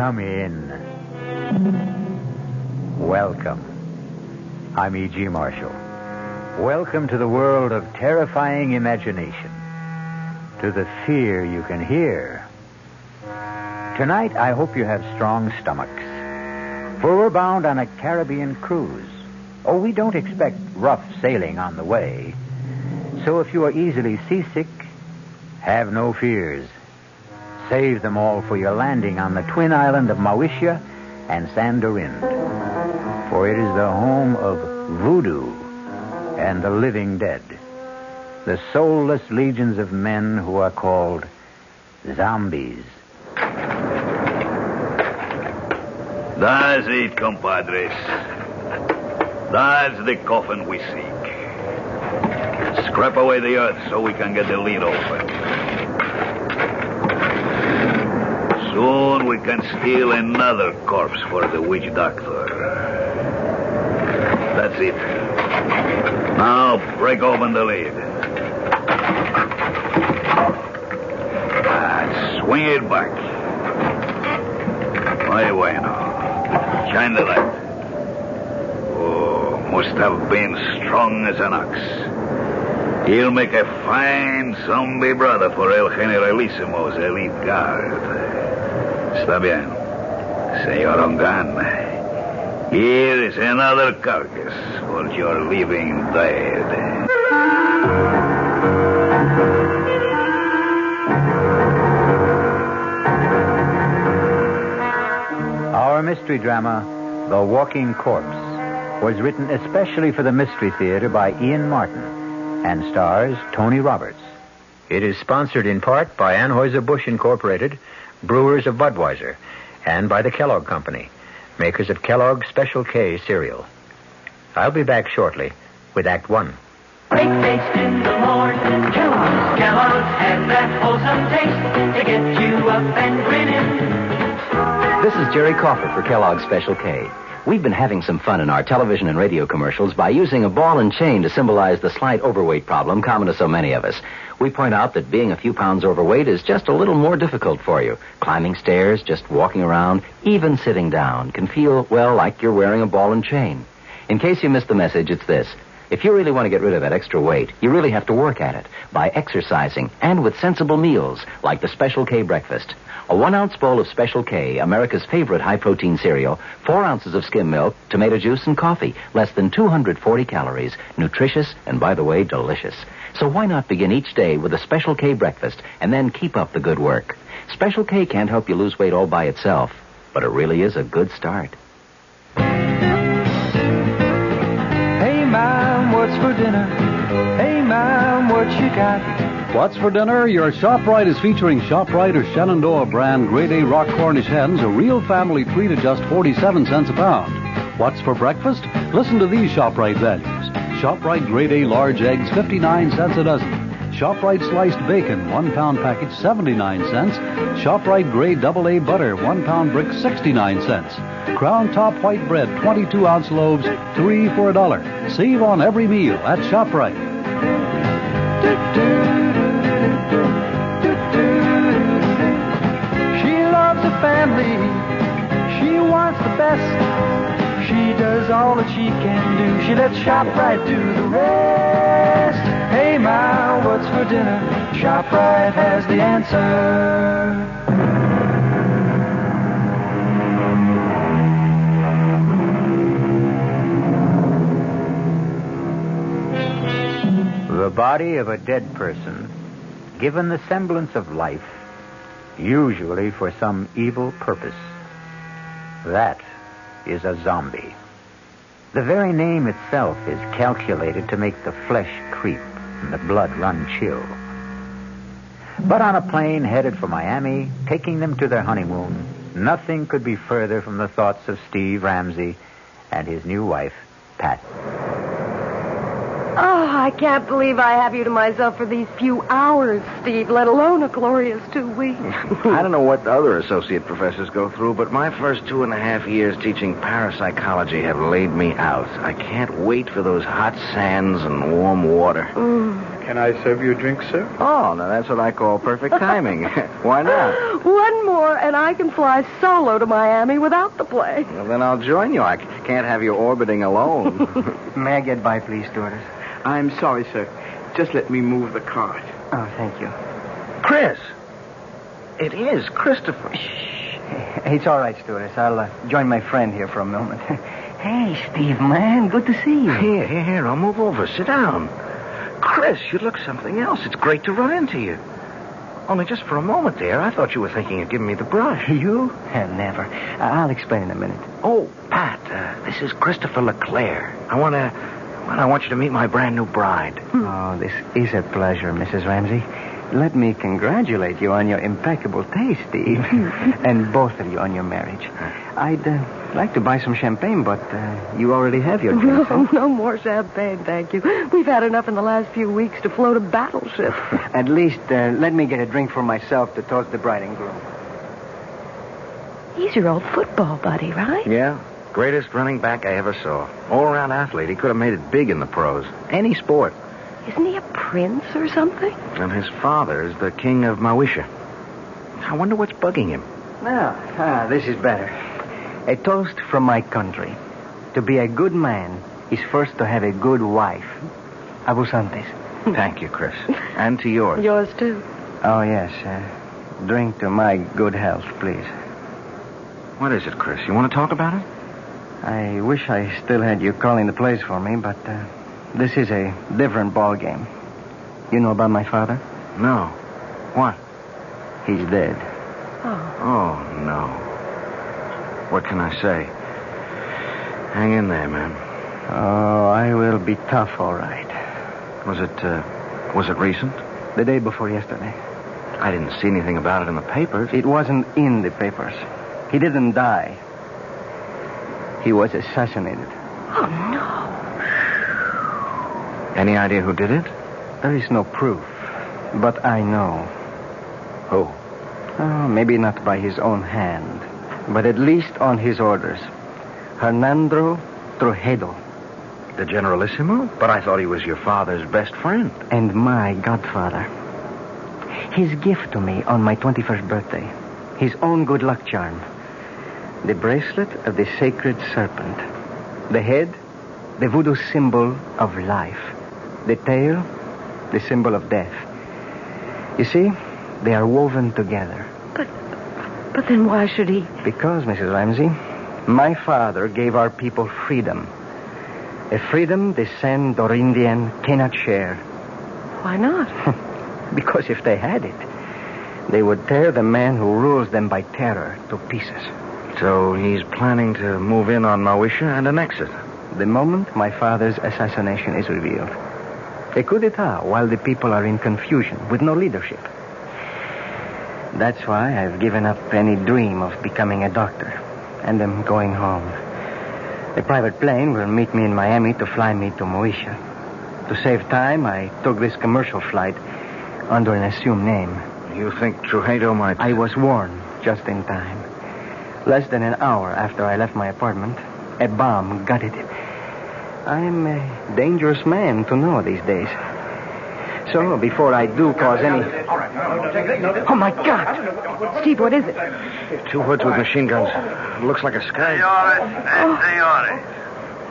Come in. Welcome. I'm E.G. Marshall. Welcome to the world of terrifying imagination. To the fear you can hear. Tonight, I hope you have strong stomachs. For we're bound on a Caribbean cruise. Oh, we don't expect rough sailing on the way. So if you are easily seasick, have no fears. Save them all for your landing on the twin island of Mauritius and Sandorin. For it is the home of voodoo and the living dead. The soulless legions of men who are called zombies. That's it, compadres. That's the coffin we seek. Scrap away the earth so we can get the lid open. Soon we can steal another corpse for the witch doctor. That's it. Now break open the lid. Swing it back. Muy bueno. Shine the light. Oh, must have been strong as an ox. He'll make a fine zombie brother for El Generalissimo's elite guard. Está bien. Señor Ongan, here is another carcass for your living dead. Our mystery drama, The Walking Corpse, was written especially for the Mystery Theater by Ian Martin and stars Tony Roberts. It is sponsored in part by Anheuser-Busch Incorporated, brewers of Budweiser, and by the Kellogg Company, makers of Kellogg's Special K cereal. I'll be back shortly with Act One. Great taste in the morning. Kellogg's has that wholesome taste to get you up and grinning. This is Jerry Coffer for Kellogg's Special K. We've been having some fun in our television and radio commercials by using a ball and chain to symbolize the slight overweight problem common to so many of us. We point out that being a few pounds overweight is just a little more difficult for you. Climbing stairs, just walking around, even sitting down can feel, well, like you're wearing a ball and chain. In case you missed the message, it's this. If you really want to get rid of that extra weight, you really have to work at it by exercising and with sensible meals like the Special K breakfast. A 1-ounce bowl of Special K, America's favorite high-protein cereal, 4 ounces of skim milk, tomato juice, and coffee. Less than 240 calories. Nutritious and, by the way, delicious. So why not begin each day with a Special K breakfast and then keep up the good work? Special K can't help you lose weight all by itself, but it really is a good start. Hey, Mom, what's for dinner? Hey, Mom, what you got? What's for dinner? Your ShopRite is featuring ShopRite or Shenandoah brand Grade A Rock Cornish hens, a real family treat at just 47 cents a pound. What's for breakfast? Listen to these ShopRite values. ShopRite Grade A large eggs, 59 cents a dozen. ShopRite sliced bacon, 1 pound package, 79 cents. ShopRite Grade AA butter, 1 pound brick, 69 cents. Crown Top white bread, 22-ounce loaves, 3 for $1. Save on every meal at ShopRite. She loves the family. She wants the best. She does all that she can do. She lets ShopRite do the rest. Hey, Ma, what's for dinner? ShopRite has the answer. The body of a dead person, given the semblance of life, usually for some evil purpose. That is a zombie. The very name itself is calculated to make the flesh creep and the blood run chill. But on a plane headed for Miami, taking them to their honeymoon, nothing could be further from the thoughts of Steve Ramsey and his new wife, Pat. Oh, I can't believe I have you to myself for these few hours, Steve, let alone a glorious 2 weeks. I don't know what the other associate professors go through, but my first 2.5 years teaching parapsychology have laid me out. I can't wait for those hot sands and warm water. Can I serve you a drink, sir? Oh, now that's what I call perfect timing. Why not? One more, and I can fly solo to Miami without the plane. Well, then I'll join you. I can't have you orbiting alone. May I get by, please, stewardess? I'm sorry, sir. Just let me move the cart. Oh, thank you. Chris! It is Christopher. Shh. It's all right, stewardess. I'll join my friend here for a moment. Hey, Steve, man. Good to see you. Here. I'll move over. Sit down. Chris, you look something else. It's great to run into you. Only just for a moment there, I thought you were thinking of giving me the brush. You? Never. I'll explain in a minute. Oh, Pat, this is Christopher LeClaire. I want you to meet my brand new bride. Oh, this is a pleasure, Mrs. Ramsey. Let me congratulate you on your impeccable taste, Steve. And both of you on your marriage. I'd like to buy some champagne, but you already have your drink. No more champagne, thank you. We've had enough in the last few weeks to float a battleship. At least, let me get a drink for myself to toast the bride and groom. He's your old football buddy, right? Yeah. Greatest running back I ever saw. All-around athlete. He could have made it big in the pros. Any sport. Isn't he a prince or something? And his father is the king of Mawisha. I wonder what's bugging him. Now, this is better. A toast from my country. To be a good man is first to have a good wife. Abusantes. Thank you, Chris. And to yours. Yours, too. Oh, yes. Drink to my good health, please. What is it, Chris? You want to talk about it? I wish I still had you calling the plays for me, but this is a different ball game. You know about my father? No. What? He's dead. Oh, no. What can I say? Hang in there, man. Oh, I will be tough, all right. Was it recent? The day before yesterday. I didn't see anything about it in the papers. It wasn't in the papers. He didn't die. He was assassinated. Oh, no. Any idea who did it? There is no proof, but I know. Who? Oh, maybe not by his own hand, but at least on his orders. Hernando Trujillo. The Generalissimo? But I thought he was your father's best friend. And my godfather. His gift to me on my 21st birthday. His own good luck charm. The bracelet of the sacred serpent. The head, the voodoo symbol of life. The tail, the symbol of death. You see, they are woven together. But then why should he? Because, Mrs. Ramsey, my father gave our people freedom. A freedom the San Dorindian cannot share. Why not? Because if they had it, they would tear the man who rules them by terror to pieces. So he's planning to move in on Mawisha and annex it. The moment my father's assassination is revealed. A coup d'etat while the people are in confusion with no leadership. That's why I've given up any dream of becoming a doctor. And am going home. A private plane will meet me in Miami to fly me to Mawisha. To save time, I took this commercial flight under an assumed name. You think Trujillo might... I was warned just in time. Less than an hour after I left my apartment, a bomb gutted it. I'm a dangerous man to know these days. So, before I do cause any... Oh, my God! Steve, what is it? Two hoods with machine guns. It looks like a sky. Senores.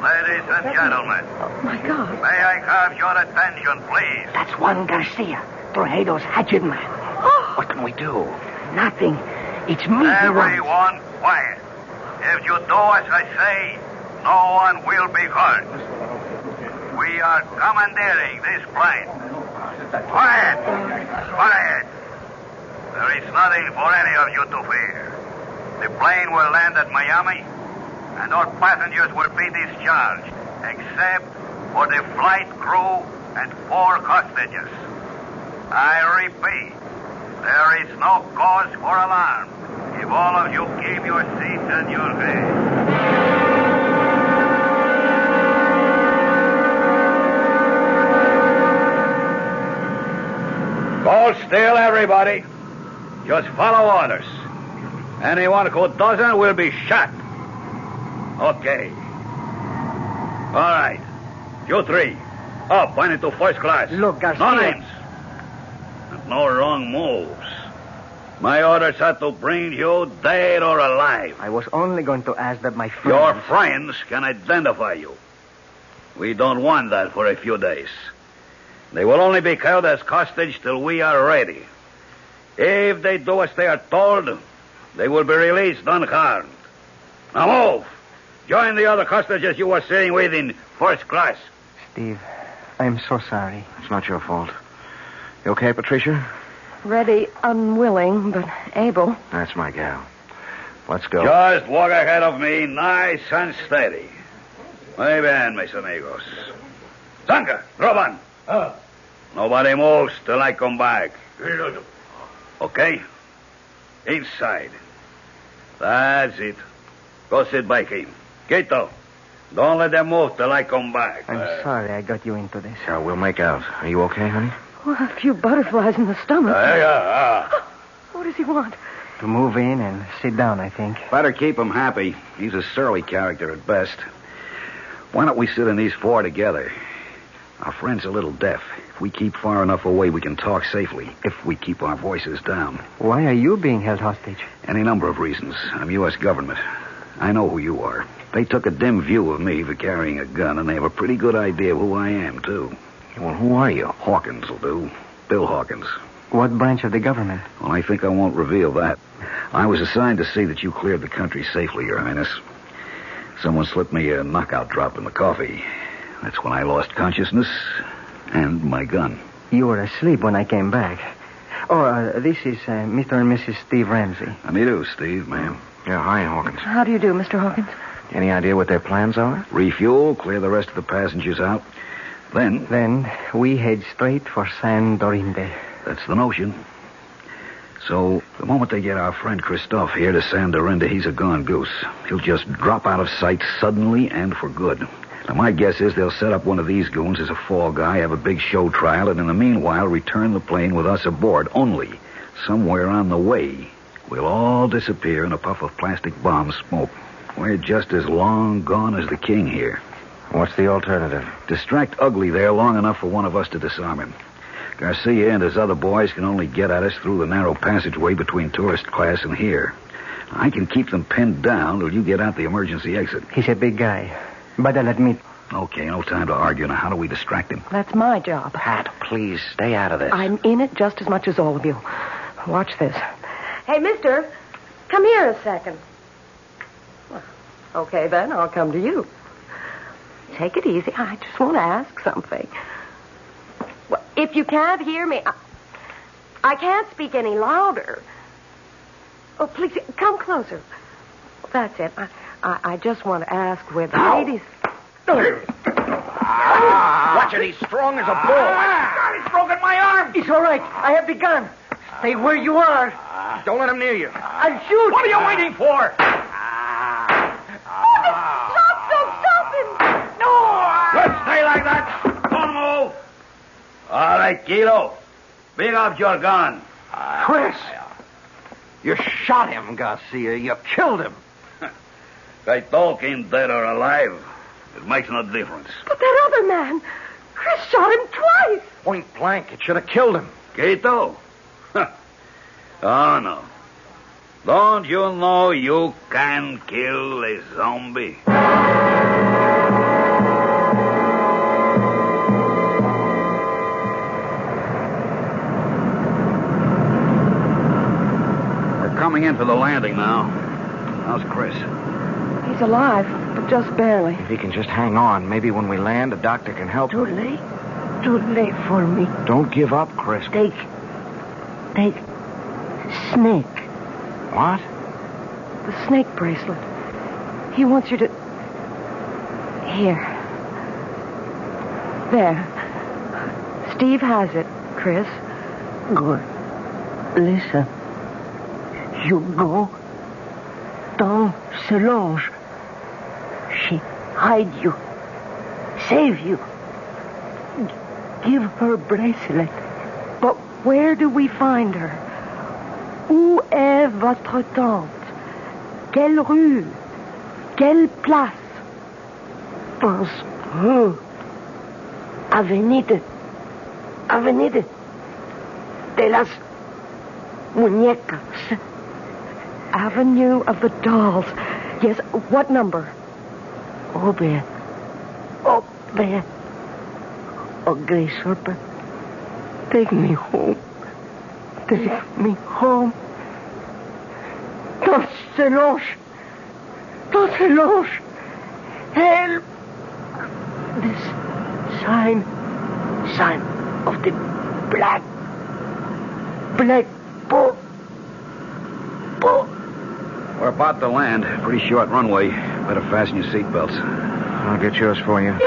Ladies and gentlemen. Oh, my God. May I have your attention, please? That's Juan Garcia, Trujillo's hatchet man. Oh. What can we do? Nothing. It's me. Everyone quiet. If you do as I say, no one will be hurt. We are commandeering this plane. Quiet! Quiet! There is nothing for any of you to fear. The plane will land at Miami, and all passengers will be discharged, except for the flight crew and 4 hostages. I repeat, there is no cause for alarm if all of you keep your seats and your heads. Hold still, everybody. Just follow orders. Anyone who doesn't will be shot. Okay. All right. You 3. Up, point it to first class. Look, Garcia. No names. And no wrong moves. My orders are to bring you dead or alive. I was only going to ask that my friends... Your friends can identify you. We don't want that for a few days. They will only be held as hostage till we are ready. If they do as they are told, they will be released unharmed. Now move. Join the other hostages you were sitting with in first class. Steve, I'm so sorry. It's not your fault. You okay, Patricia? Ready, unwilling, but able. That's my gal. Let's go. Just walk ahead of me, nice and steady. Muy bien, mis amigos. Zanka, Roban. Nobody moves till I come back. Okay? Inside. That's it. Go sit by him. Quito, don't let them move till I come back. I'm sorry I got you into this. Yeah, we'll make out. Are you okay, honey? Oh, a few butterflies in the stomach. What does he want? To move in and sit down, I think. Better keep him happy. He's a surly character at best. Why don't we sit in these four together? Our friend's a little deaf. If we keep far enough away, we can talk safely. If we keep our voices down. Why are you being held hostage? Any number of reasons. I'm U.S. government. I know who you are. They took a dim view of me for carrying a gun, and they have a pretty good idea of who I am, too. Well, who are you? Hawkins will do. Bill Hawkins. What branch of the government? Well, I think I won't reveal that. I was assigned to see that you cleared the country safely, Your Highness. Someone slipped me a knockout drop in the coffee. That's when I lost consciousness and my gun. You were asleep when I came back. Oh, this is Mr. and Mrs. Steve Ramsey. How do you do, Steve, ma'am? Yeah, hi, Hawkins. How do you do, Mr. Hawkins? Any idea what their plans are? Refuel, clear the rest of the passengers out. Then we head straight for San Dorinde. That's the notion. So, the moment they get our friend Christophe here to San Dorinde, he's a gone goose. He'll just drop out of sight suddenly and for good. Now, my guess is they'll set up one of these goons as a fall guy, have a big show trial, and in the meanwhile return the plane with us aboard. Only, somewhere on the way, we'll all disappear in a puff of plastic bomb smoke. We're just as long gone as the king here. What's the alternative? Distract Ugly there long enough for one of us to disarm him. Garcia and his other boys can only get at us through the narrow passageway between tourist class and here. I can keep them pinned down till you get out the emergency exit. He's a big guy, but I'll admit... Okay, no time to argue. Now, how do we distract him? That's my job. Pat, please, stay out of this. I'm in it just as much as all of you. Watch this. Hey, mister, come here a second. Well, okay, then, I'll come to you. Take it easy. I just want to ask something. Well, if you can't hear me, I can't speak any louder. Oh, please, come closer. That's it. I just want to ask where the ladies... Watch it, he's strong as a bull. God, he's broken my arm. It's all right. I have the gun. Stay where you are. Don't let him near you. I'll shoot. What are you waiting for? Stop him! No! Good, stay like that. Don't move. All right, Kilo. Bring up your gun. Chris, you shot him, Garcia. You killed him. They talk him dead or alive. It makes no difference. But that other man, Chris shot him twice. Point blank. It should have killed him. Quito? Oh, no. Don't you know you can kill a zombie? We're coming in for the landing now. How's Chris? He's alive, but just barely. If he can just hang on, maybe when we land, a doctor can help Too him. late. Too late for me. Don't give up, Chris. Take snake. What? The snake bracelet. He wants you to... Here. There. Steve has it, Chris. Good. Listen. You go down Solange. She hide you. Save you. Give her bracelet. But where do we find her? Où est votre tante? Quelle rue? Quelle place? Passe peu. Avenida de las muñecas. Avenue of the Dolls. Yes, what number? Oh, there. Oh, Grace Harper. Take me home. Take me home. Don't se loge. Help. This sign of the black bull. We're about to land. Pretty short runway. Better fasten your seatbelts. I'll get yours for you.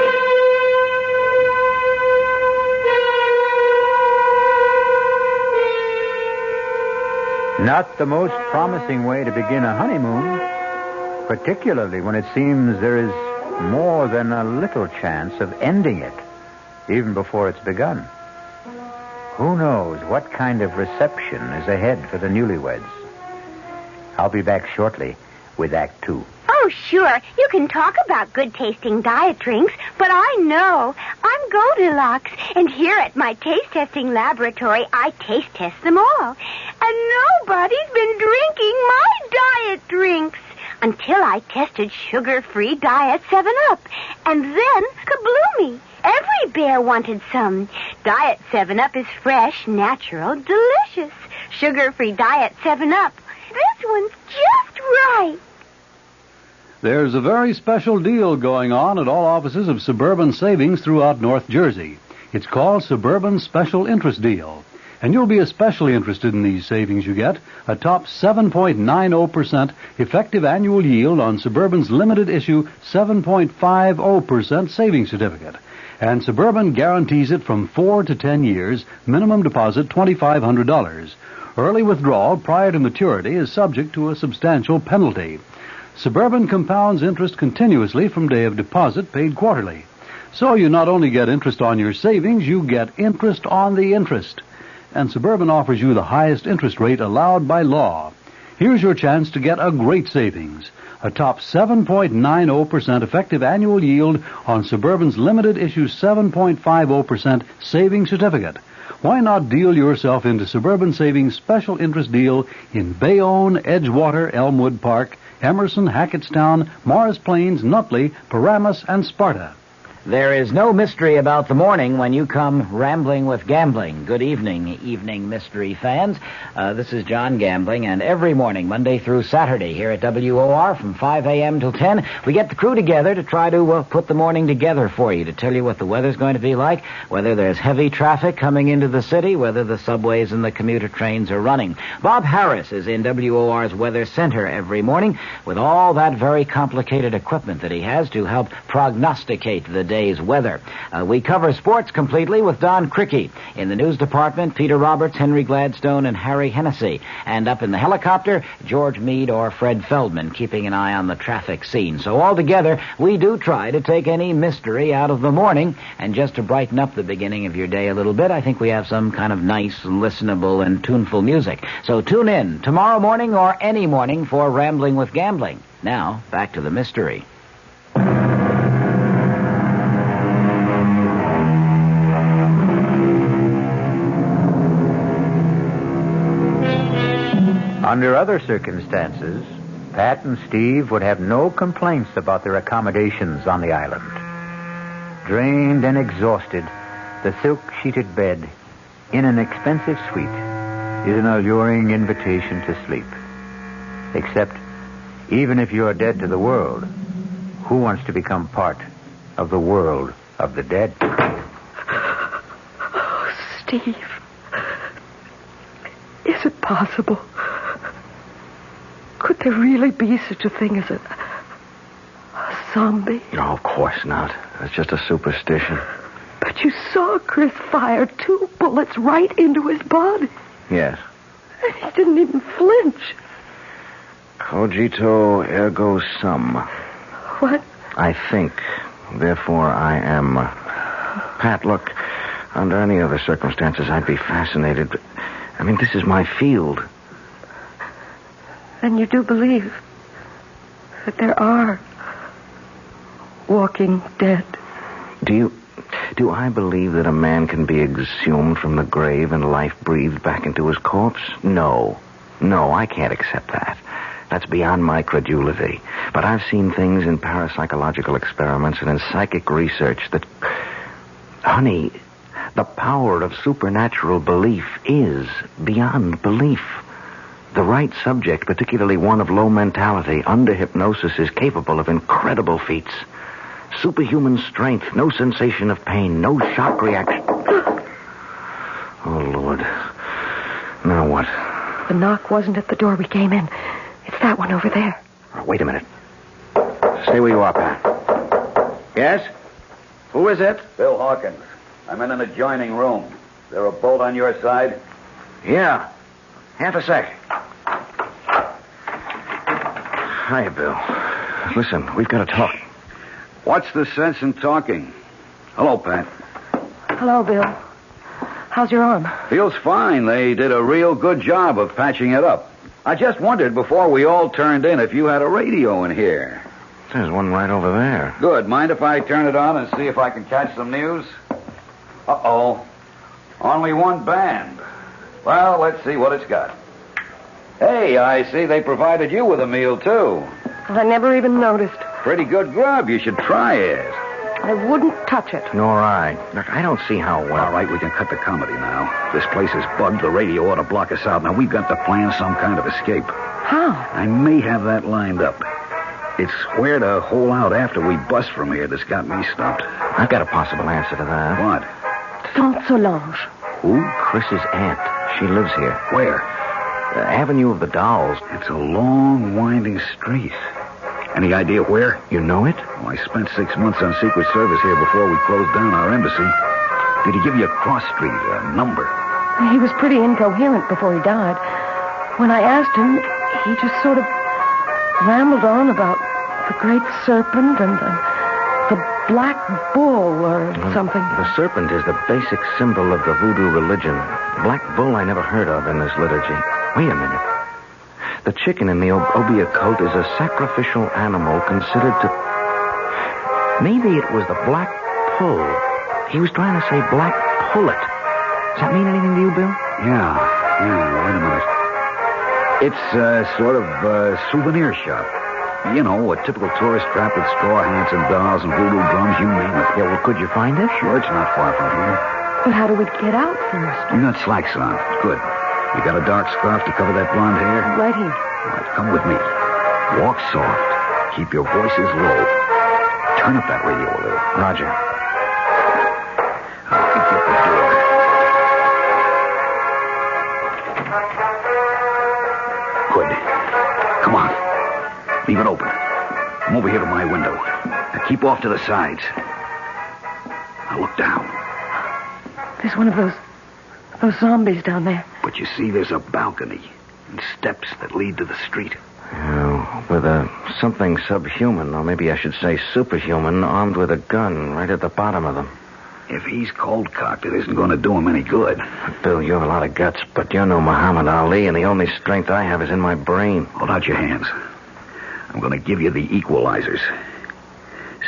Not the most promising way to begin a honeymoon, particularly when it seems there is more than a little chance of ending it, even before it's begun. Who knows what kind of reception is ahead for the newlyweds? I'll be back shortly with Act 2. Oh, sure. You can talk about good-tasting diet drinks, but I know. I'm Goldilocks, and here at my taste-testing laboratory, I taste-test them all. And nobody's been drinking my diet drinks until I tested sugar-free Diet 7-Up. And then, kabloomy! Every bear wanted some. Diet 7-Up is fresh, natural, delicious. Sugar-free Diet 7-Up. This one's just right. There's a very special deal going on at all offices of Suburban Savings throughout North Jersey. It's called Suburban Special Interest Deal. And you'll be especially interested in these savings you get. A top 7.90% effective annual yield on Suburban's limited issue 7.50% savings certificate. And Suburban guarantees it from 4 to 10 years, minimum deposit $2,500. Early withdrawal prior to maturity is subject to a substantial penalty. Suburban compounds interest continuously from day of deposit, paid quarterly. So you not only get interest on your savings, you get interest on the interest. And Suburban offers you the highest interest rate allowed by law. Here's your chance to get a great savings. A top 7.90% effective annual yield on Suburban's limited issue 7.50% savings certificate. Why not deal yourself into Suburban Savings special interest deal in Bayonne, Edgewater, Elmwood Park, Emerson, Hackettstown, Morris Plains, Nutley, Paramus, and Sparta? There is no mystery about the morning when you come rambling with gambling. Good evening mystery fans. This is John Gambling, and every morning, Monday through Saturday, here at WOR from 5 a.m. till 10, we get the crew together to try to put the morning together for you, to tell you what the weather's going to be like, whether there's heavy traffic coming into the city, whether the subways and the commuter trains are running. Bob Harris is in WOR's Weather Center every morning with all that very complicated equipment that he has to help prognosticate the day's weather. We cover sports completely with Don Cricky. In the news department, Peter Roberts, Henry Gladstone, and Harry Hennessy. And up in the helicopter, George Meade or Fred Feldman, keeping an eye on the traffic scene. So altogether, we do try to take any mystery out of the morning. And just to brighten up the beginning of your day a little bit, I think we have some kind of nice, listenable, and tuneful music. So tune in tomorrow morning or any morning for Rambling with Gambling. Now, back to the mystery. Under other circumstances, Pat and Steve would have no complaints about their accommodations on the island. Drained and exhausted, the silk-sheeted bed in an expensive suite is an alluring invitation to sleep. Except, even if you're dead to the world, who wants to become part of the world of the dead? Oh, Steve. Is it possible? Could there really be such a thing as a zombie? No, of course not. That's just a superstition. But you saw Chris fire 2 bullets right into his body. Yes. And he didn't even flinch. Cogito ergo sum. What? I think, therefore I am. Pat, look, under any other circumstances I'd be fascinated, but, I mean, this is my field. And you do believe that there are walking dead? Do you... Do I believe that a man can be exhumed from the grave and life breathed back into his corpse? No. No, I can't accept that. That's beyond my credulity. But I've seen things in parapsychological experiments and in psychic research that... Honey, the power of supernatural belief is beyond belief. The right subject, particularly one of low mentality, under hypnosis, is capable of incredible feats. Superhuman strength, no sensation of pain, no shock reaction. Oh, Lord. Now what? The knock wasn't at the door we came in. It's that one over there. Oh, wait a minute. Stay where you are, Pat. Yes? Who is it? Bill Hawkins. I'm in an adjoining room. Is there a bolt on your side? Yeah. Half a sec. Hi, Bill. Listen, we've got to talk. What's the sense in talking? Hello, Pat. Hello, Bill. How's your arm? Feels fine. They did a real good job of patching it up. I just wondered before we all turned in if you had a radio in here. There's one right over there. Good. Mind if I turn it on and see if I can catch some news? Uh-oh. Only one band. Well, let's see what it's got. Hey, I see they provided you with a meal, too. I never even noticed. Pretty good grub. You should try it. I wouldn't touch it. Nor I. Look, I don't see how well... All right, we can cut the comedy now. This place is bugged. The radio ought to block us out. Now, we've got to plan some kind of escape. How? I may have that lined up. It's where to hole out after we bust from here that's got me stumped. I've got a possible answer to that. What? Saint Solange. Who? Chris's aunt. She lives here. Where? Avenue of the Dolls. It's a long, winding street. Any idea where? You know it? Oh, I spent 6 months on Secret Service here before we closed down our embassy. Did he give you a cross street, a number? He was pretty incoherent before he died. When I asked him, he just sort of rambled on about the great serpent and the black bull or something. The serpent is the basic symbol of the voodoo religion. Black bull I never heard of in this liturgy. Wait a minute. The chicken in the Obia coat is a sacrificial animal considered to... Maybe it was the black pull. He was trying to say black pullet. Does that mean anything to you, Bill? Yeah, wait a minute. It's sort of a souvenir shop. You know, a typical tourist trap with straw hats and dolls and voodoo drums, you name it. Yeah, well, could you find it? Sure, it's not far from here. But how do we get out first? You got slacks on. Good. You got a dark scarf to cover that blonde hair? Right here. All right, come with me. Walk soft. Keep your voices low. Turn up that radio a little. Roger. I can get the door. Good. Come on. Leave it open. I'm over here to my window. Now keep off to the sides. Now look down. There's one of those zombies down there. But you see, there's a balcony and steps that lead to the street. With something subhuman, or maybe I should say superhuman, armed with a gun right at the bottom of them. If he's cold-cocked, it isn't going to do him any good. Bill, you have a lot of guts, but you're no Muhammad Ali, and the only strength I have is in my brain. Hold out your hands. I'm going to give you the equalizers.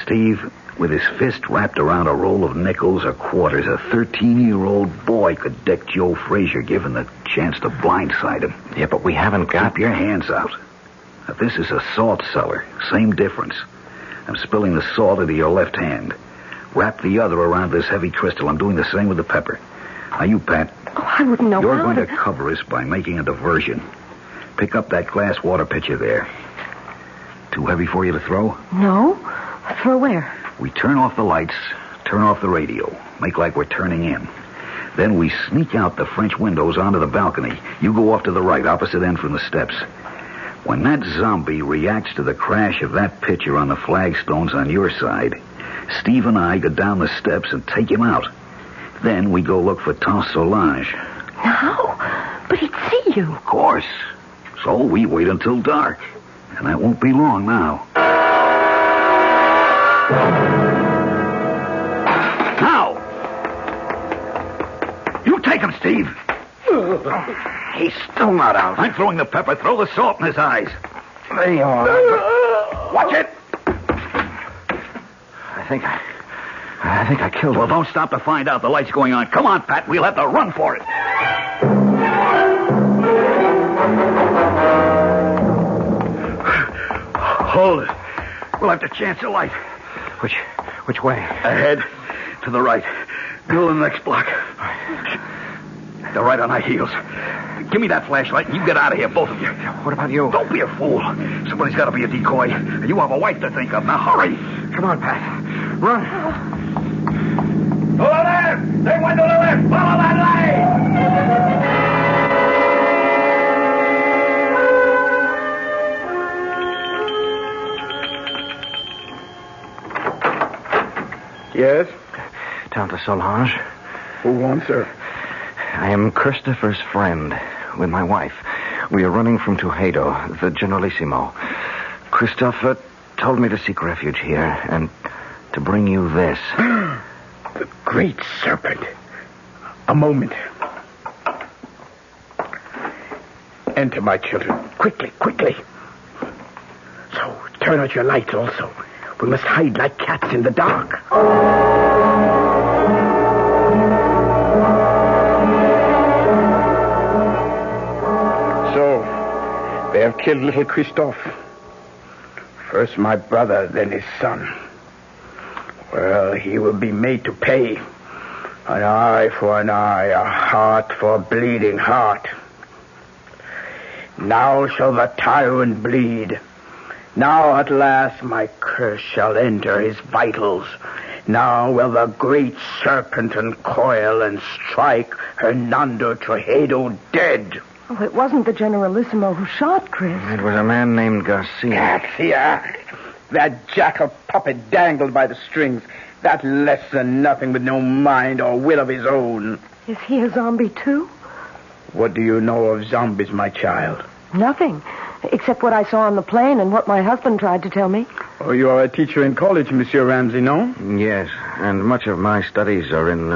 Steve, with his fist wrapped around a roll of nickels or quarters, a 13-year-old boy could deck Joe Frazier given the chance to blindside him. Yeah, but we haven't got... Keep your hands out. Now, this is a salt cellar. Same difference. I'm spilling the salt into your left hand. Wrap the other around this heavy crystal. I'm doing the same with the pepper. Now, you, Pat. Oh, I wouldn't know You're how going to cover us by making a diversion. Pick up that glass water pitcher there. Too heavy for you to throw? No. Throw where? We turn off the lights, turn off the radio, make like we're turning in. Then we sneak out the French windows onto the balcony. You go off to the right, opposite end from the steps. When that zombie reacts to the crash of that pitcher on the flagstones on your side, Steve and I go down the steps and take him out. Then we go look for Saint Solange. No, but he'd see you. Of course. So we wait until dark. And that won't be long now. Now! You take him, Steve. He's still not out. I'm throwing the pepper. Throw the salt in his eyes. There you are. Watch it. I I think I killed him. Well, don't stop to find out. The light's going on. Come on, Pat. We'll have to run for it. Hold it. We'll have to chance a light. Which way? Ahead. To the right. Go in the next block. They're right on our heels. Give me that flashlight and you get out of here, both of you. What about you? Don't be a fool. Somebody's got to be a decoy. You have a wife to think of. Now, hurry. Come on, Pat. Run. To the left! They went to the left! Follow that light! Yes? Tante Solange. Who wants her? I am Christopher's friend with my wife. We are running from Tuxedo, the Generalissimo. Christopher told me to seek refuge here and to bring you this. The great serpent. A moment. Enter, my children. Quickly, quickly. So, turn out your lights also. We must hide like cats in the dark. So, they have killed little Christophe. First my brother, then his son. Well, he will be made to pay. An eye for an eye, a heart for a bleeding heart. Now shall the tyrant bleed. Now at last my curse shall enter his vitals. Now will the great serpent uncoil and strike Hernando Tuxedo dead. Oh, it wasn't the Generalissimo who shot Chris. It was a man named Garcia. Garcia! That jackal puppet dangled by the strings. That less than nothing with no mind or will of his own. Is he a zombie, too? What do you know of zombies, my child? Nothing, except what I saw on the plane and what my husband tried to tell me. Oh, you are a teacher in college, Monsieur Ramsey, no? Yes, and much of my studies are in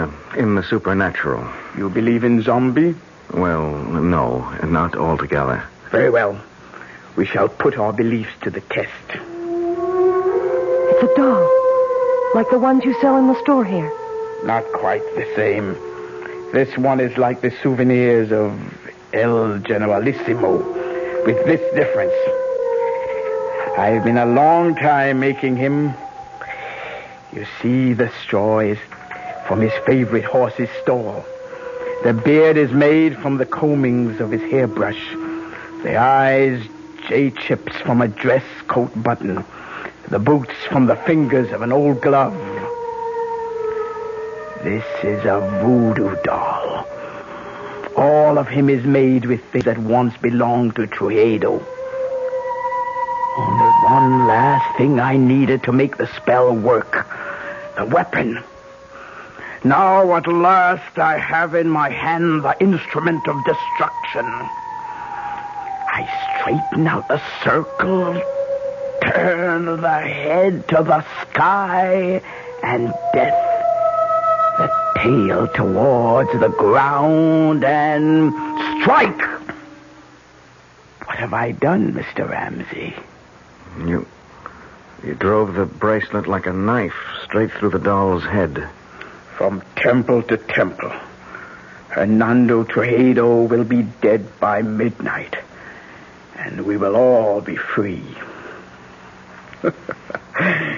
the supernatural. You believe in zombie? Well, no, not altogether. Very well. We shall put our beliefs to the test. It's a doll, like the ones you sell in the store here. Not quite the same. This one is like the souvenirs of El Generalissimo, with this difference. I've been a long time making him. You see, the straw is from his favorite horse's stall. The beard is made from the combings of his hairbrush. The eyes, J-chips from a dress coat button. The boots from the fingers of an old glove. This is a voodoo doll. All of him is made with things that once belonged to Tuxedo. Only one last thing I needed to make the spell work. The weapon. Now at last I have in my hand the instrument of destruction. I straighten out the circle, turn the head to the sky, and death. The tail towards the ground, and strike! What have I done, Mr. Ramsey? You drove the bracelet like a knife straight through the doll's head. From temple to temple, Hernando Tuxedo will be dead by midnight, and we will all be free.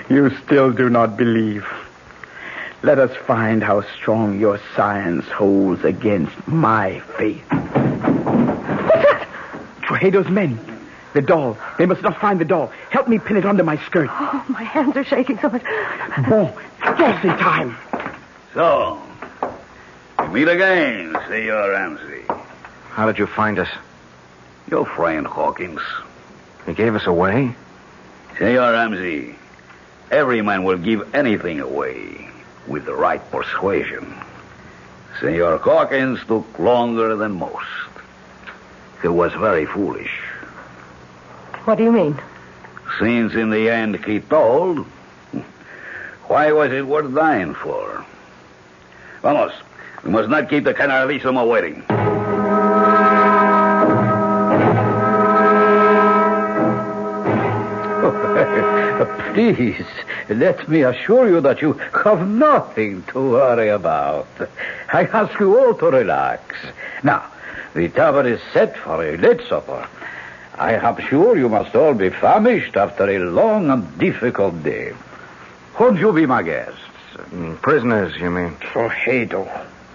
You still do not believe. Let us find how strong your science holds against my faith. What's that? Tuxedo's men. The doll. They must not find the doll. Help me pin it under my skirt. Oh, my hands are shaking so much. Bon, just in time. So, we meet again, Senor Ramsey. How did you find us? Your friend Hawkins. He gave us away? Senor Ramsey, every man will give anything away with the right persuasion. Senor Hawkins took longer than most. He was very foolish. What do you mean? Since in the end he told, why was it worth dying for? Vamos, we must not keep the Generalissimo waiting. Please, let me assure you that you have nothing to worry about. I ask you all to relax. Now, the table is set for a late supper. I am sure you must all be famished after a long and difficult day. Won't you be my guests? Prisoners, you mean? Trujillo.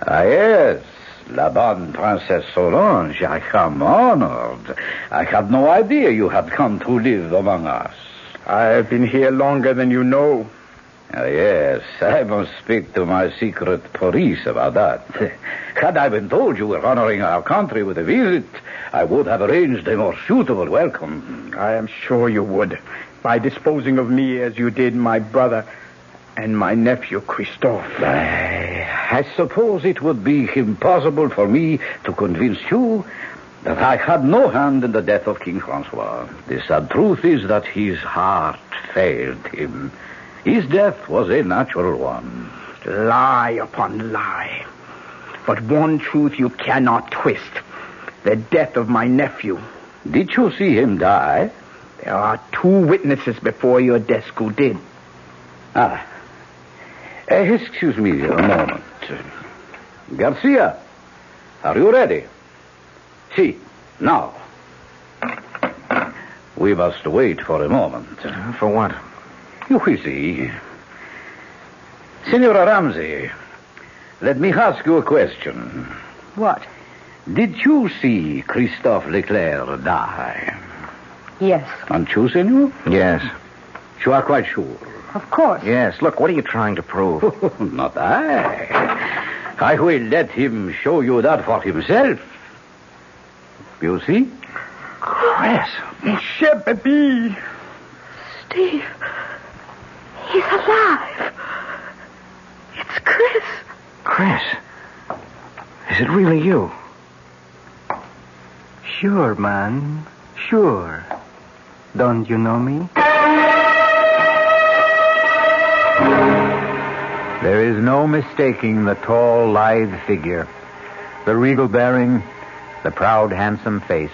Ah, yes. La bonne Princess Solange, I am honored. I had no idea you had come to live among us. I've been here longer than you know. Ah, yes, I must speak to my secret police about that. Had I been told you were honoring our country with a visit, I would have arranged a more suitable welcome. I am sure you would, by disposing of me as you did my brother and my nephew, Christophe. I suppose it would be impossible for me to convince you that I had no hand in the death of King Francois. The sad truth is that his heart failed him. His death was a natural one. Lie upon lie. But one truth you cannot twist. The death of my nephew. Did you see him die? There are 2 witnesses before your desk who did. Excuse me a moment. Garcia, are you ready? See, now. We must wait for a moment. For what? You will see. Senora Ramsey, let me ask you a question. What? Did you see Christophe Leclerc die? Yes. And you, senor? Yes. You are quite sure? Of course. Yes. Look, what are you trying to prove? Not I. I will let him show you that for himself. You see? Chris. Monsieur Baby. Steve. He's alive. It's Chris. Chris? Is it really you? Sure, man. Sure. Don't you know me? There is no mistaking the tall, lithe figure, the regal bearing, the proud, handsome face.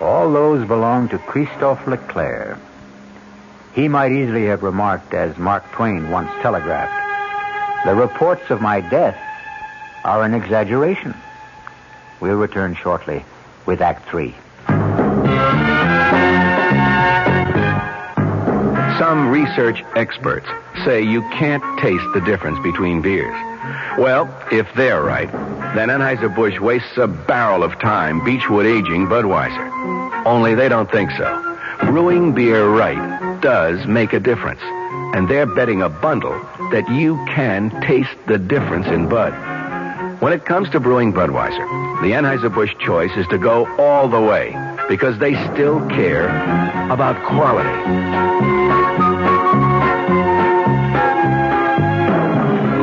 All those belong to Christophe Leclerc. He might easily have remarked, as Mark Twain once telegraphed, "The reports of my death are an exaggeration." We'll return shortly with Act 3. Some research experts say you can't taste the difference between beers. Well, if they're right, then Anheuser-Busch wastes a barrel of time Beechwood aging Budweiser. Only they don't think so. Brewing beer right does make a difference. And they're betting a bundle that you can taste the difference in Bud. When it comes to brewing Budweiser, the Anheuser-Busch choice is to go all the way because they still care about quality.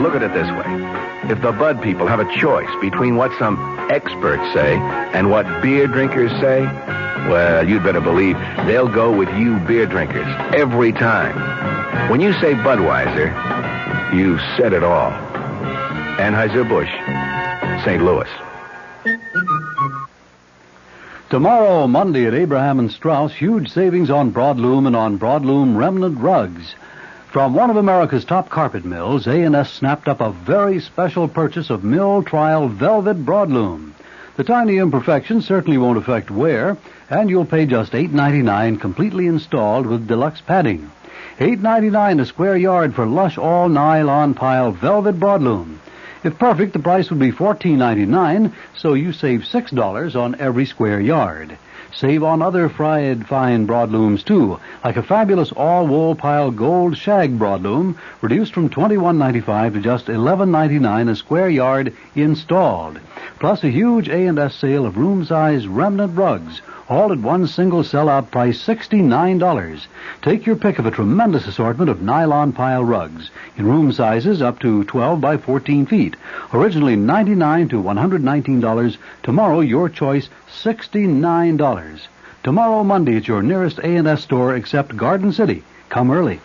Look at it this way. If the Bud people have a choice between what some experts say and what beer drinkers say, well, you'd better believe they'll go with you beer drinkers every time. When you say Budweiser, you said it all. Anheuser-Busch, St. Louis. Tomorrow, Monday at Abraham and Strauss, huge savings on broadloom and on broadloom remnant rugs. From one of America's top carpet mills, A&S snapped up a very special purchase of mill trial velvet broadloom. The tiny imperfections certainly won't affect wear, and you'll pay just $8.99 completely installed with deluxe padding. $8.99 a square yard for lush all-nylon pile velvet broadloom. If perfect, the price would be $14.99, so you save $6 on every square yard. Save on other fried fine broadlooms, too, like a fabulous all-wool pile gold shag broadloom, reduced from $21.95 to just $11.99 a square yard installed. Plus a huge A&S sale of room-size remnant rugs, all at one single sell-out price, $69. Take your pick of a tremendous assortment of nylon pile rugs in room sizes up to 12 by 14 feet. Originally $99 to $119. Tomorrow, your choice, $69. Tomorrow, Monday, at your nearest A&S store except Garden City. Come early.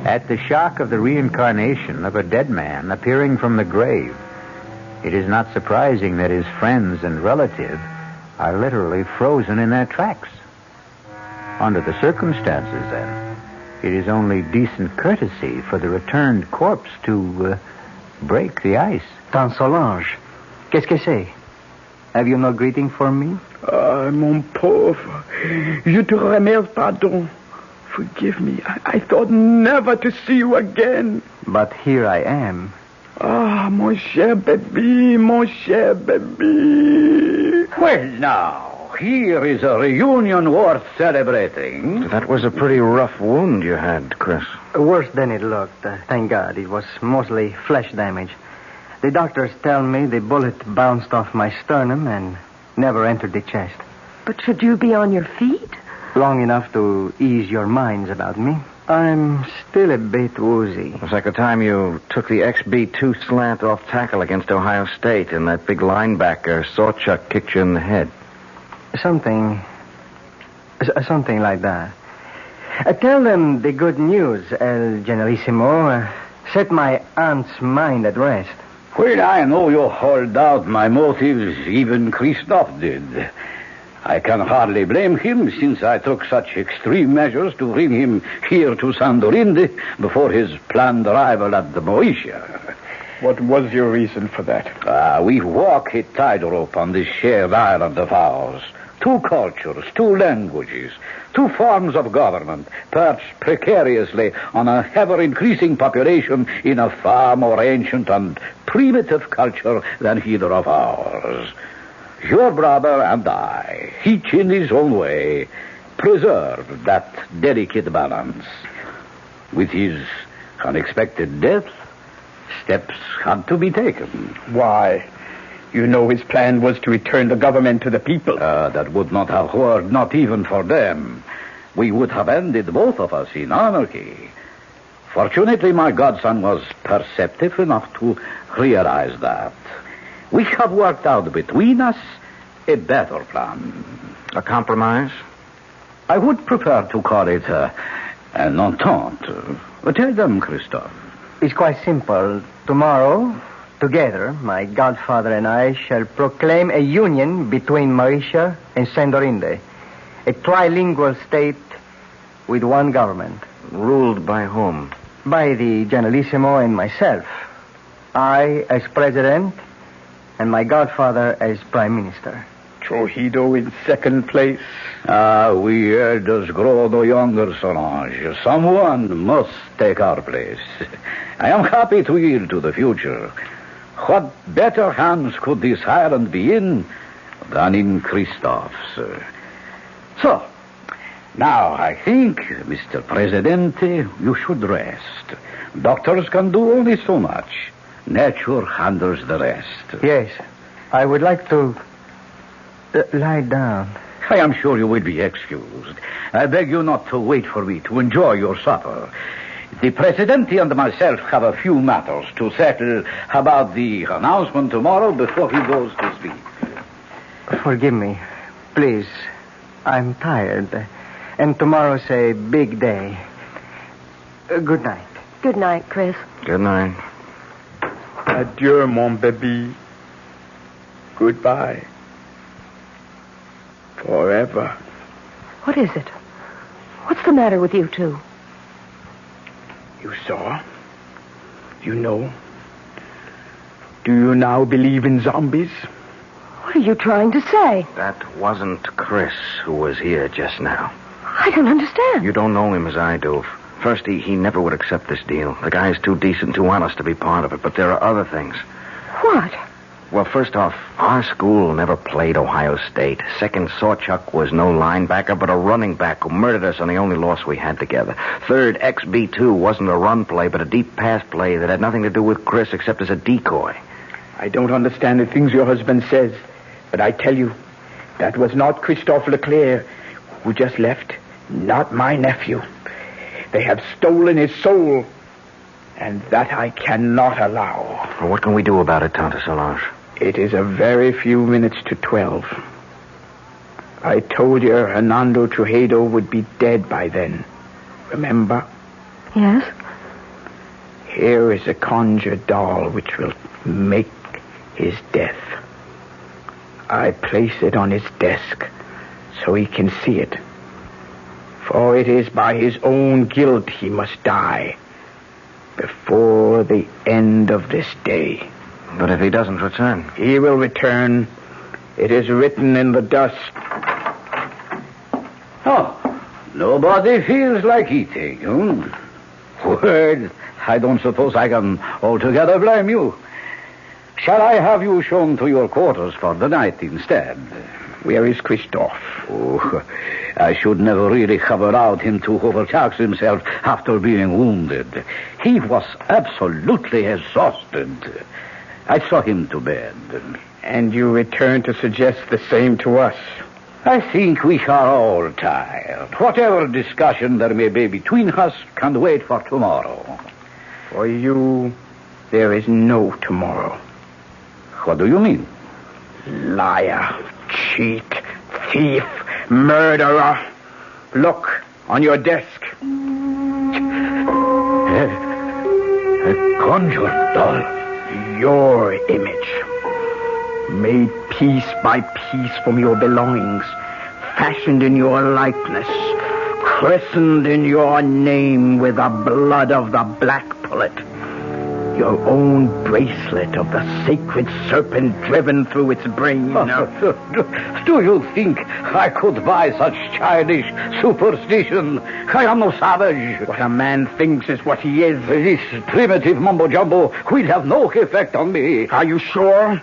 At the shock of the reincarnation of a dead man appearing from the grave, It is not surprising that his friends and relatives are literally frozen in their tracks. Under the circumstances, then, it is only decent courtesy for the returned corpse to break the ice. Tante Solange, qu'est-ce que c'est? Have you no greeting for me? Ah, mon pauvre. Je te remercie, pardon. Forgive me. I thought never to see you again. But here I am. Ah, mon cher baby, mon cher baby. Well, now, here is a reunion worth celebrating. That was a pretty rough wound you had, Chris. Worse than it looked. Thank God. It was mostly flesh damage. The doctors tell me the bullet bounced off my sternum and never entered the chest. But should you be on your feet? Long enough to ease your minds about me. I'm still a bit woozy. It was like the time you took the XB2 slant off tackle against Ohio State and that big linebacker, Sawchuck, kicked you in the head. Something like that. Tell them the good news, El Generalissimo. Set my aunt's mind at rest. Well, I know you hold out my motives, even Christoph did. I can hardly blame him, since I took such extreme measures to bring him here to Sandorinde before his planned arrival at the Moesia. What was your reason for that? We walk a tightrope on this shared island of ours. 2 cultures, 2 languages, 2 forms of government, perched precariously on a ever-increasing population in a far more ancient and primitive culture than either of ours. Your brother and I, each in his own way, preserved that delicate balance. With his unexpected death, steps had to be taken. Why? You know his plan was to return the government to the people. That would not have worked, not even for them. We would have ended both of us in anarchy. Fortunately, my godson was perceptive enough to realize that. We have worked out between us a better plan. A compromise? I would prefer to call it an entente. Tell them, Christophe. It's quite simple. Tomorrow, together, my godfather and I shall proclaim a union between Mauritia and Sandorinde. A trilingual state with one government. Ruled by whom? By the Generalissimo and myself. I as president, and my godfather as prime minister. Trujillo in second place. We elders grow no younger, Solange. Someone must take our place. I am happy to yield to the future. What better hands could this island be in than in Christophe's? So, now I think, Mr. Presidente, you should rest. Doctors can do only so much. Nature handles the rest. Yes, I would like to lie down. I am sure you will be excused. I beg you not to wait for me to enjoy your supper. The Presidente and myself have a few matters to settle about the announcement tomorrow before he goes to sleep. Forgive me, please. I'm tired. And tomorrow's a big day. Good night. Good night, Chris. Good night. Adieu, mon baby. Goodbye. Forever. What is it? What's the matter with you two? You saw? You know? Do you now believe in zombies? What are you trying to say? That wasn't Chris who was here just now. I don't understand. You don't know him as I do. First, he never would accept this deal. The guy's too decent, too honest to be part of it. But there are other things. What? Well, first off, our school never played Ohio State. Second, Sawchuck was no linebacker, but a running back who murdered us on the only loss we had together. Third, XB2 wasn't a run play, but a deep pass play that had nothing to do with Chris except as a decoy. I don't understand the things your husband says, but I tell you, that was not Christophe Leclerc who just left. Not my nephew. They have stolen his soul, and that I cannot allow. Well, what can we do about it, Tante Solange? It is a very few minutes to 12. I told you Hernando Trujillo would be dead by then. Remember? Yes? Here is a conjured doll which will make his death. I place it on his desk so he can see it. For it is by his own guilt he must die before the end of this day. But if he doesn't return? He will return. It is written in the dust. Oh, nobody feels like eating, Well, I don't suppose I can altogether blame you. Shall I have you shown to your quarters for the night instead? Where is Christophe? Oh, I should never really have allowed him to overtax himself after being wounded. He was absolutely exhausted. I saw him to bed. And you return to suggest the same to us? I think we are all tired. Whatever discussion there may be between us can wait for tomorrow. For you, there is no tomorrow. What do you mean? Liar, cheat, thief, murderer. Look, on your desk. A conjured doll. Your image. Made piece by piece from your belongings. Fashioned in your likeness. Christened in your name with the blood of the black pullet. Your own bracelet of the sacred serpent driven through its brain. Do you think I could buy such childish superstition? I am no savage. What a man thinks is what he is. This primitive mumbo-jumbo will have no effect on me. Are you sure?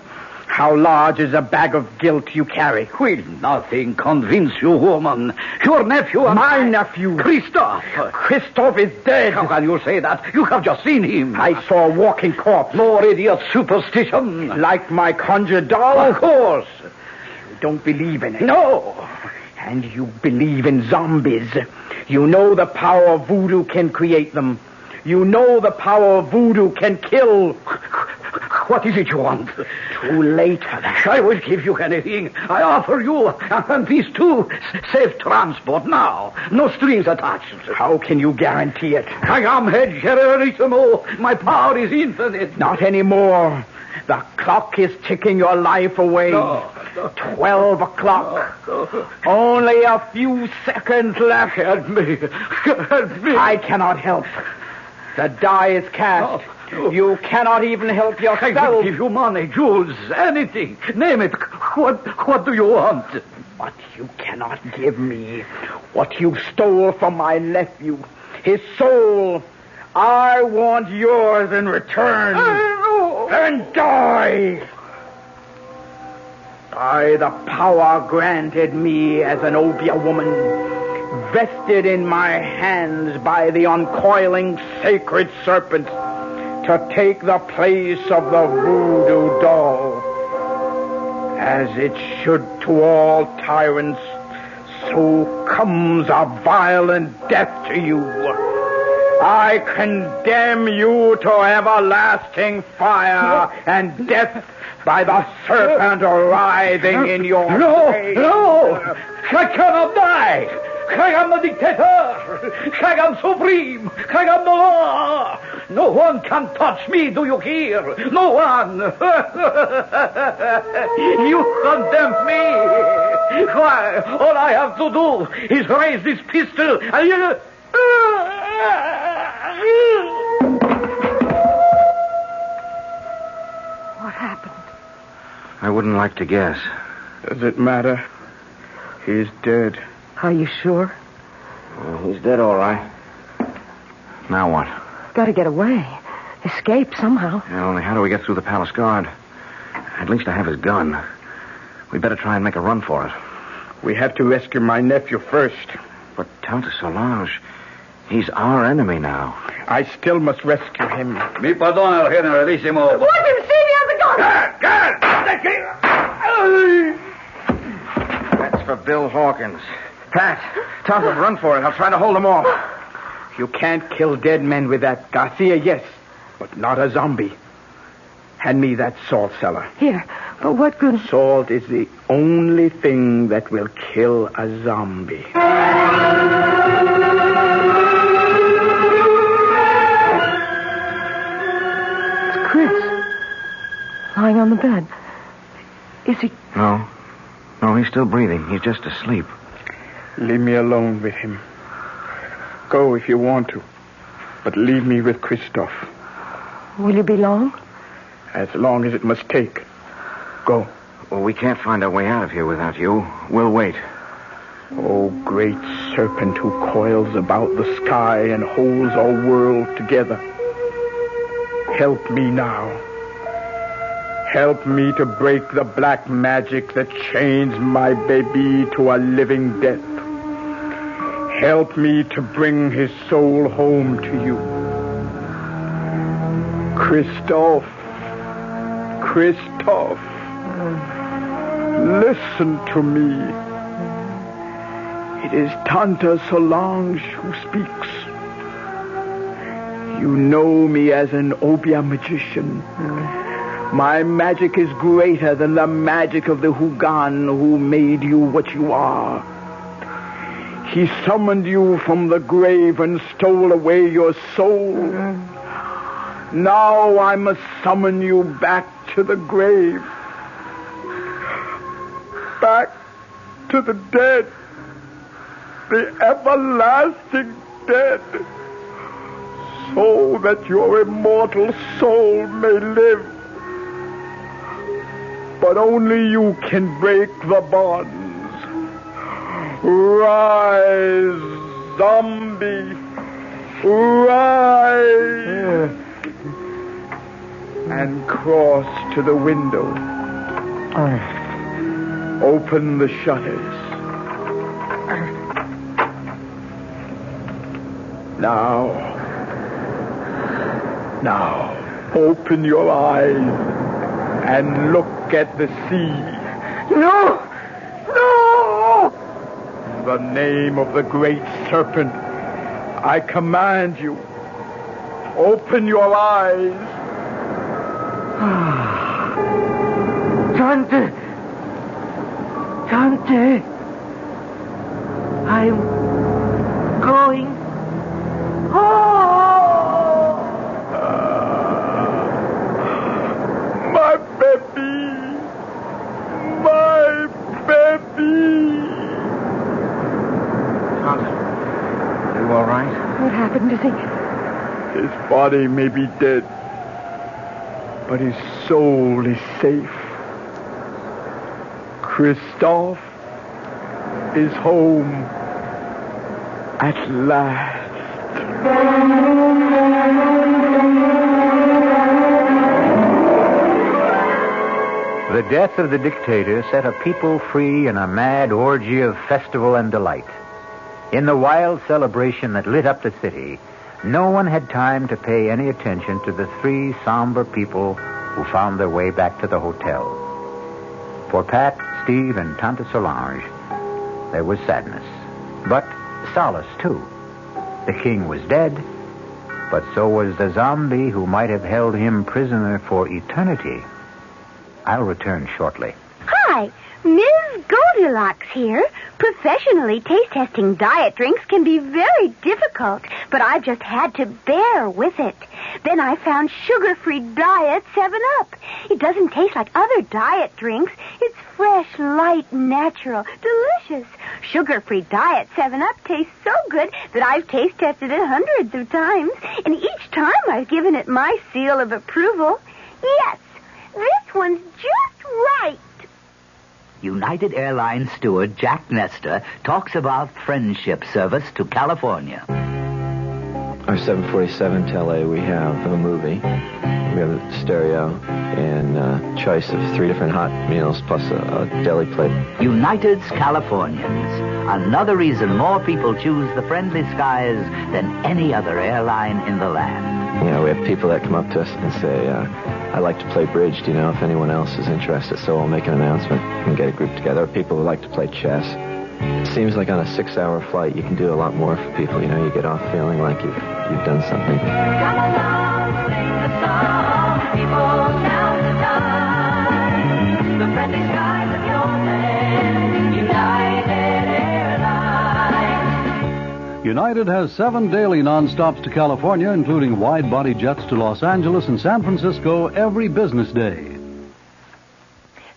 How large is a bag of guilt you carry? Will nothing convince you, woman? Your nephew and my nephew. Christophe. Christophe is dead. How can you say that? You have just seen him. I saw a walking corpse. More idiot superstition. Like my conjured doll? Of course. You don't believe in it. No. And you believe in zombies. You know the power of voodoo can create them. You know the power of voodoo can kill. What is it you want? Too late for that. I will give you anything. I offer you, and these two, safe transport now. No strings attached. How can you guarantee it? I am head generalissimo. My power is infinite. Not anymore. The clock is ticking your life away. No. 12 o'clock. Only a few seconds left. Help me. Help me. I cannot help. The die is cast. No. You cannot even help yourself. I will give you money, jewels, anything. Name it. What do you want? But you cannot give me what you stole from my nephew. His soul. I want yours in return. Then die. By the power granted me as an Obia woman, vested in my hands by the uncoiling sacred serpent, to take the place of the voodoo doll. As it should to all tyrants, so comes a violent death to you. I condemn you to everlasting fire and death by the serpent writhing in your face. No! I cannot die! I am the dictator! I am supreme! I am the law! No one can touch me, do you hear? No one! You condemn me! Why, all I have to do is raise this pistol and you... What happened? I wouldn't like to guess. Does it matter? He's dead. Are you sure? He's dead, all right. Now what? Got to get away. Escape somehow. Yeah, only how do we get through the palace guard? At least I have his gun. We'd better try and make a run for it. We have to rescue my nephew first. But Tante Solange, he's our enemy now. I still must rescue him. Mi perdona, generalissimo. What did see me on the gun? That's for Bill Hawkins. Pat, Tante, run for it. I'll try to hold him off. You can't kill dead men with that. Garcia, yes, but not a zombie. Hand me that salt cellar. Here. But what good? Salt is the only thing that will kill a zombie. It's Chris. Lying on the bed. Is he... No. No, he's still breathing. He's just asleep. Leave me alone with him. Go if you want to. But leave me with Christoph. Will you be long? As long as it must take. Go. Well, we can't find our way out of here without you. We'll wait. Oh, great serpent who coils about the sky and holds our world together. Help me now. Help me to break the black magic that chains my baby to a living death. Help me to bring his soul home to you. Christoph. Christoph. Listen to me. It is Tante Solange who speaks. You know me as an Obia magician. My magic is greater than the magic of the Hugan who made you what you are. He summoned you from the grave and stole away your soul. Now I must summon you back to the grave. Back to the dead. The everlasting dead. So that your immortal soul may live. But only you can break the bonds. Rise, zombie. Rise. And cross to the window. Open the shutters. Now, open your eyes and look at the sea. No! In the name of the great serpent, I command you, open your eyes. Tante, I'm going home. My baby. Tante, are you all right? What happened? Is he... His body may be dead, but his soul is safe. Christoph is home at last. The death of the dictator set a people free in a mad orgy of festival and delight. In the wild celebration that lit up the city, no one had time to pay any attention to the three somber people who found their way back to the hotel. For Pat, Steve, and Tante Solange, there was sadness, but solace, too. The king was dead, but so was the zombie who might have held him prisoner for eternity. I'll return shortly. Hi, Ms. Goldilocks here. Professionally taste-testing diet drinks can be very difficult, but I just had to bear with it. Then I found sugar-free diet 7-Up. It doesn't taste like other diet drinks. It's fresh, light, natural, delicious. Sugar-free diet 7-Up tastes so good that I've taste-tested it hundreds of times, and each time I've given it my seal of approval. Yes, this one's just right. United Airlines steward Jack Nestor talks about friendship service to California. Our 747 to LA, we have a movie, we have a stereo, and a choice of 3 different hot meals plus a deli plate. United's Californians. Another reason more people choose the friendly skies than any other airline in the land. You know, we have people that come up to us and say, I like to play bridge. Do you know if anyone else is interested? So we'll make an announcement and get a group together. People who like to play chess. It seems like on a 6-hour flight, you can do a lot more for people. You know, you get off feeling like you've done something. Come along, sing the song, people now to die. The friendly skies of your land, United Airlines. United has 7 daily non-stops to California, including wide-body jets to Los Angeles and San Francisco every business day.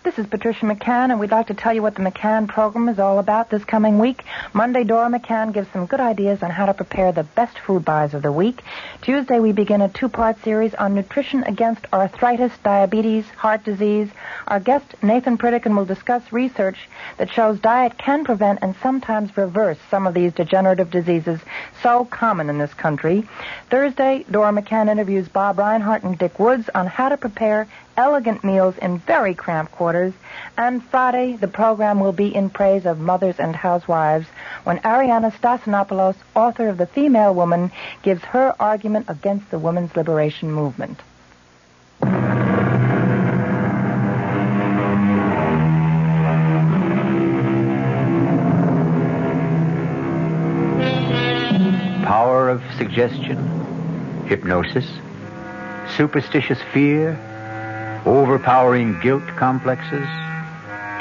This is Patricia McCann, and we'd like to tell you what the McCann program is all about this coming week. Monday, Dora McCann gives some good ideas on how to prepare the best food buys of the week. Tuesday, we begin a 2-part series on nutrition against arthritis, diabetes, heart disease. Our guest, Nathan Pritikin, will discuss research that shows diet can prevent and sometimes reverse some of these degenerative diseases so common in this country. Thursday, Dora McCann interviews Bob Reinhart and Dick Woods on how to prepare elegant meals in very cramped quarters. And Friday, the program will be in praise of mothers and housewives when Ariana Stasinopoulos, author of The Female Woman, gives her argument against the women's liberation movement. Power of suggestion, hypnosis, superstitious fear, overpowering guilt complexes,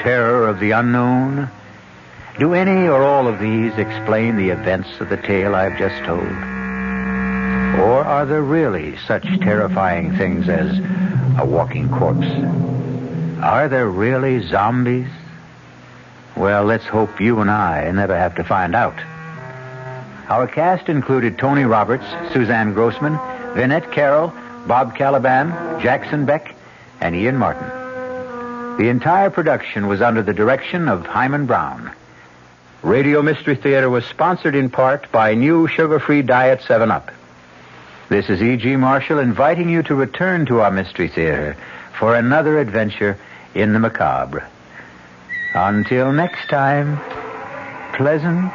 terror of the unknown. Do any or all of these explain the events of the tale I've just told? Or are there really such terrifying things as a walking corpse? Are there really zombies? Well, let's hope you and I never have to find out. Our cast included Tony Roberts, Suzanne Grossman, Vinette Carroll, Bob Caliban, Jackson Beck, and Ian Martin. The entire production was under the direction of Himan Brown. Radio Mystery Theater was sponsored in part by new sugar-free Diet 7-Up. This is E.G. Marshall inviting you to return to our Mystery Theater for another adventure in the macabre. Until next time, pleasant